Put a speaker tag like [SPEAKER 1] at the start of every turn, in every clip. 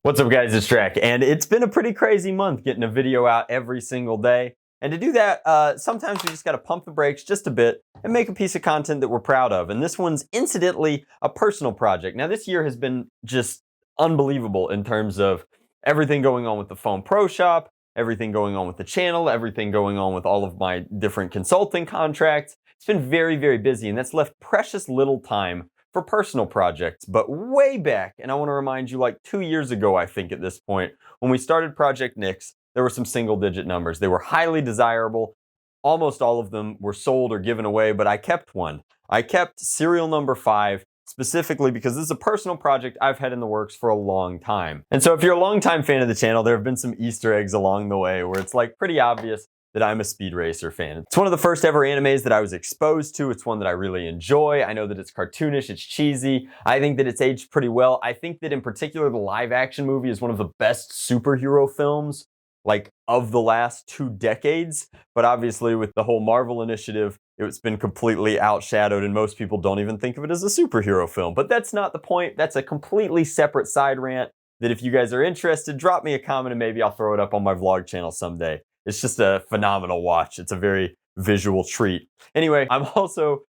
[SPEAKER 1] What's up guys, it's Drac, and it's been a pretty crazy month getting a video out every single day. And to do that, sometimes we just gotta pump the brakes just a bit and make a piece of content that we're proud of. And this one's incidentally a personal project. Now this year has been just unbelievable in terms of everything going on with the Phone Pro Shop, everything going on with the channel, everything going on with all of my different consulting contracts. It's been very, very busy, and that's left precious little time for personal projects. But way back, and I want to remind you, like 2 years ago, I think at this point, when we started Project Nix, there were some single-digit numbers. They were highly desirable. Almost all of them were sold or given away, but I kept one. I kept serial number 5, specifically because this is a personal project I've had in the works for a long time. And so if you're a longtime fan of the channel, there have been some Easter eggs along the way where it's like pretty obvious that I'm a Speed Racer fan. It's one of the first ever animes that I was exposed to. It's one that I really enjoy. I know that it's cartoonish, it's cheesy. I think that it's aged pretty well. I think that in particular, the live action movie is one of the best superhero films, like, of the last 2 decades. But obviously with the whole Marvel initiative, it's been completely outshadowed and most people don't even think of it as a superhero film. But that's not the point. That's a completely separate side rant that if you guys are interested, drop me a comment and maybe I'll throw it up on my vlog channel someday. It's just a phenomenal watch. It's a very visual treat. Anyway, I'm also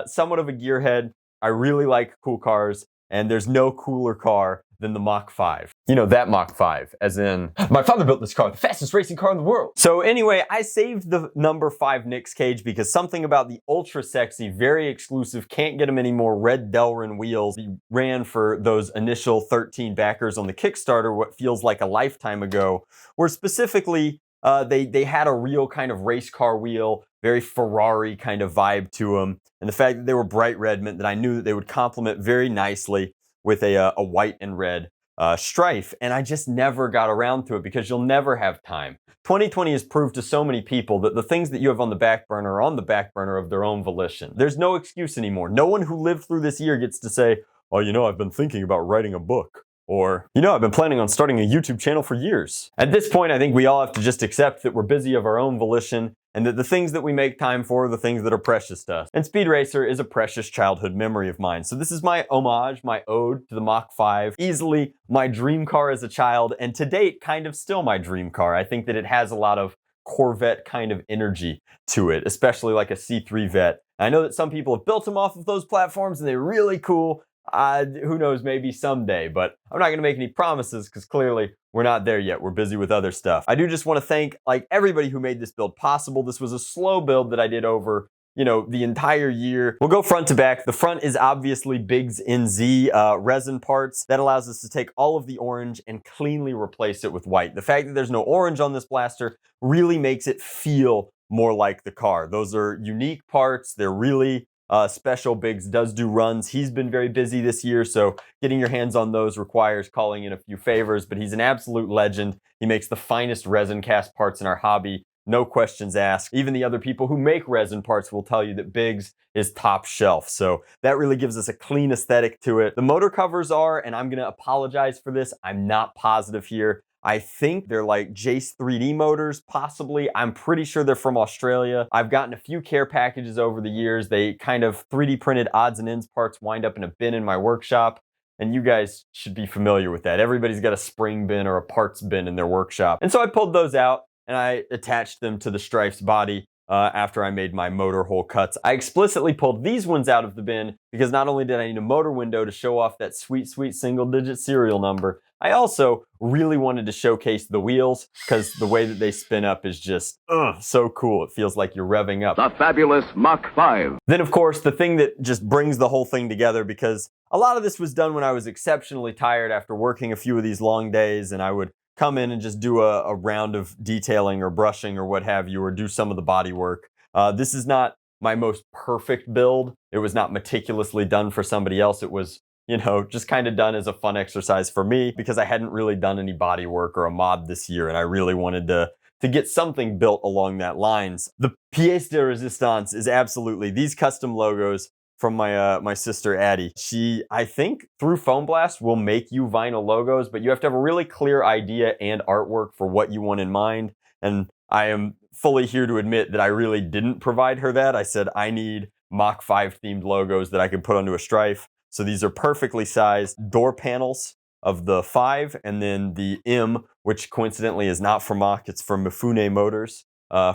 [SPEAKER 1] somewhat of a gearhead. I really like cool cars, and there's no cooler car than the Mach 5. You know, that Mach 5, as in, my father built this car, the fastest racing car in the world. So anyway, I saved the number 5 Nix cage because something about the ultra sexy, very exclusive, can't get them anymore red Delrin wheels he ran for those initial 13 backers on the Kickstarter, what feels like a lifetime ago, were specifically they had a real kind of race car wheel, very Ferrari kind of vibe to them. And the fact that they were bright red meant that I knew that they would complement very nicely with a white and red strife. And I just never got around to it because you'll never have time. 2020 has proved to so many people that the things that you have on the back burner are on the back burner of their own volition. There's no excuse anymore. No one who lived through this year gets to say, oh, you know, I've been thinking about writing a book. Or, you know, I've been planning on starting a YouTube channel for years. At this point, I think we all have to just accept that we're busy of our own volition and that the things that we make time for are the things that are precious to us. And Speed Racer is a precious childhood memory of mine. So this is my homage, my ode to the Mach 5. Easily my dream car as a child, and to date, kind of still my dream car. I think that it has a lot of Corvette kind of energy to it, especially like a C3 Vet. I know that some people have built them off of those platforms and they're really cool. Who knows, maybe someday, but I'm not gonna make any promises because clearly we're not there yet. We're busy with other stuff. I do just want to thank everybody who made this build possible. This was a slow build that I did over, you know, the entire year. We'll go front to back. The front is obviously Biggs NZ resin parts. That allows us to take all of the orange and cleanly replace it with white. The fact that there's no orange on this blaster really makes it feel more like the car. Those are unique parts. They're really special. Biggs does do runs. He's been very busy this year, so getting your hands on those requires calling in a few favors, but he's an absolute legend. He makes the finest resin cast parts in our hobby. No questions asked. Even the other people who make resin parts will tell you that Biggs is top shelf. So that really gives us a clean aesthetic to it. The motor covers are, and I'm gonna apologize for this, I'm not positive here. I think they're like Jace 3D motors, possibly. I'm pretty sure they're from Australia. I've gotten a few care packages over the years. They kind of 3D printed odds and ends parts wind up in a bin in my workshop. And you guys should be familiar with that. Everybody's got a spring bin or a parts bin in their workshop. And so I pulled those out and I attached them to the Strife's body after I made my motor hole cuts. I explicitly pulled these ones out of the bin because not only did I need a motor window to show off that sweet, sweet single-digit serial number, I also really wanted to showcase the wheels because the way that they spin up is just so cool. It feels like you're revving up.
[SPEAKER 2] The fabulous Mach 5.
[SPEAKER 1] Then, of course, the thing that just brings the whole thing together, because a lot of this was done when I was exceptionally tired after working a few of these long days, and I would come in and just do a round of detailing or brushing or what have you, or do some of the body work. This is not my most perfect build. It was not meticulously done for somebody else. It was, you know, just kind of done as a fun exercise for me because I hadn't really done any body work or a mod this year, and I really wanted to get something built along that lines. The pièce de résistance is absolutely these custom logos from my sister Addie. She, I think, through Foam Blast will make you vinyl logos, but you have to have a really clear idea and artwork for what you want in mind. And I am fully here to admit that I really didn't provide her that. I said I need Mach 5 themed logos that I can put onto a Strife. So these are perfectly sized door panels of the 5, and then the M, which coincidentally is not from Mach, it's from Mifune Motors,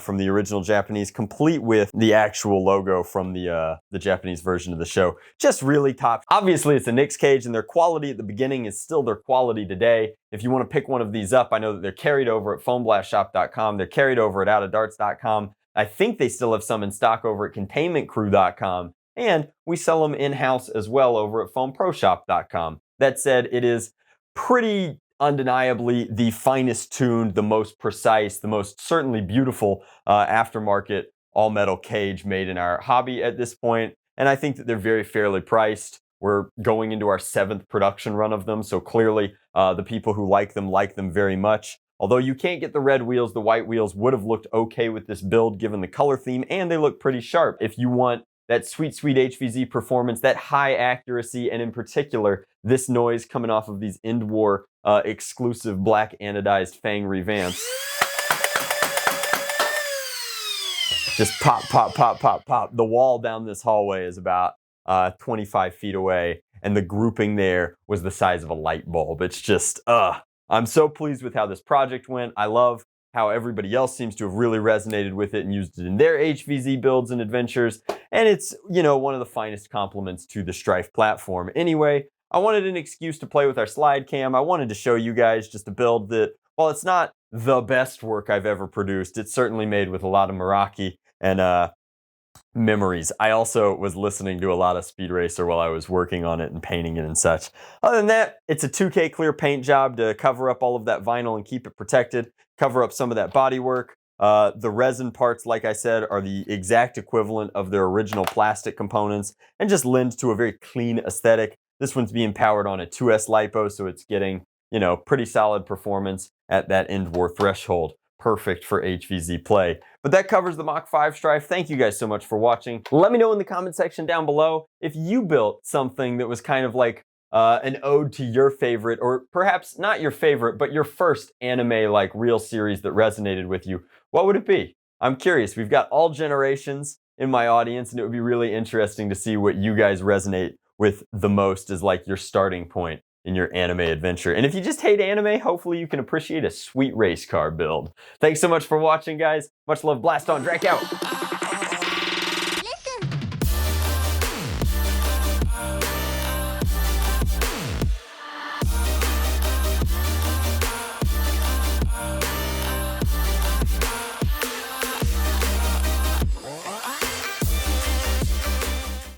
[SPEAKER 1] from the original Japanese, complete with the actual logo from the Japanese version of the show. Just really top. Obviously, it's a Nix cage, and their quality at the beginning is still their quality today. If you want to pick one of these up, I know that they're carried over at foamblastshop.com. They're carried over at outofdarts.com. I think they still have some in stock over at containmentcrew.com. And we sell them in-house as well over at foamproshop.com. That said, it is pretty undeniably the finest tuned, the most precise, the most certainly beautiful aftermarket all-metal cage made in our hobby at this point. And I think that they're very fairly priced. We're going into our 7th production run of them, so clearly the people who like them very much. Although you can't get the red wheels, the white wheels would have looked okay with this build given the color theme, and they look pretty sharp. If you want that sweet, sweet HVZ performance, that high accuracy, and in particular, this noise coming off of these End War exclusive black anodized Fang revamps. Just pop, pop, pop, pop, pop. The wall down this hallway is about 25 feet away, and the grouping there was the size of a light bulb. It's just, I'm so pleased with how this project went. I love how everybody else seems to have really resonated with it and used it in their HVZ builds and adventures. And it's, you know, one of the finest compliments to the Strife platform. Anyway, I wanted an excuse to play with our slide cam. I wanted to show you guys just a build that, while it's not the best work I've ever produced, it's certainly made with a lot of Meraki and memories. I also was listening to a lot of Speed Racer while I was working on it and painting it and such. Other than that, it's a 2K clear paint job to cover up all of that vinyl and keep it protected, cover up some of that bodywork. The resin parts, like I said, are the exact equivalent of their original plastic components and just lend to a very clean aesthetic. This one's being powered on a 2S LiPo, so it's getting, you know, pretty solid performance at that End War threshold. Perfect for HVZ play. But that covers the Mach 5 Strife. Thank you guys so much for watching. Let me know in the comment section down below if you built something that was kind of like an ode to your favorite, or perhaps not your favorite, but your first anime like real series that resonated with you. What would it be? I'm curious. We've got all generations in my audience, and it would be really interesting to see what you guys resonate with the most as like your starting point in your anime adventure. And if you just hate anime, hopefully you can appreciate a sweet race car build. Thanks so much for watching, guys. Much love. Blast on. Drac out.